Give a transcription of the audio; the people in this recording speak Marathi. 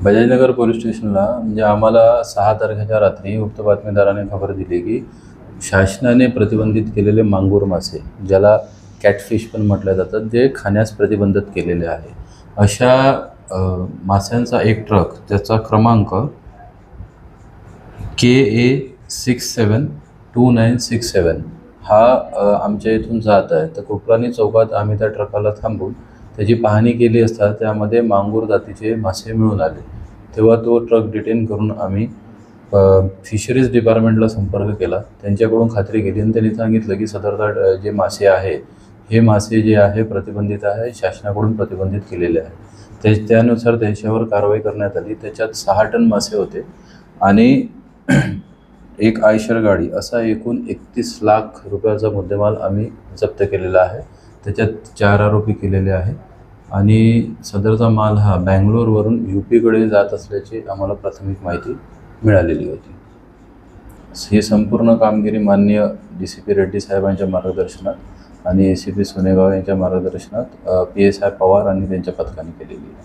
बजाजनगर पोलीस स्टेशनला म्हणजे आम्हाला 6 तारखेच्या रात्री गुप्त बातमीदाराने खबर दिली की शासनाने प्रतिबंधित केलेले मांगूर मासे, ज्याला कॅटफिश पण म्हटलं जातं, जे खाण्यास प्रतिबंधित केलेले आहे. अशा माशांचा एक ट्रक, त्याचा क्रमांक KA672967 हा आमच्या इथून जात आहे. तर कोकराणी चौकात आम्ही त्या ट्रकाला थांबून त्याची पाहणी केली असता त्यामध्ये मांगूर जातीचे मासे मिळून आले. तेव्हा तो ट्रक डिटेन करून आम्ही फिशरीज डिपार्टमेंटला संपर्क केला. त्यांच्याकडून खात्री केली आणि त्यांनी सांगितलं की सदरचा जे मासे आहे, हे मासे जे आहे प्रतिबंधित आहे, शासनाकडून प्रतिबंधित केलेले आहे. त्यानुसार त्याच्यावर कारवाई करण्यात आली. त्याच्यात 6 टन मासे होते आणि एक आयशर गाडी, असा एकूण 31 लाख रुपयाचा मुद्देमाल आम्ही जप्त केलेला आहे. त्याच्यात 4 आरोपी केलेले आहे आणि सदरचा माल हा बँगलोरवरून UPकडे जात असल्याची आम्हाला प्राथमिक माहिती मिळालेली होती. ही संपूर्ण कामगिरी माननीय DCP रेड्डी साहेबांच्या मार्गदर्शनात आणि ACP सोनेगाव यांच्या मार्गदर्शनात PSI पवार आणि त्यांच्या पथकाने केलेली आहे.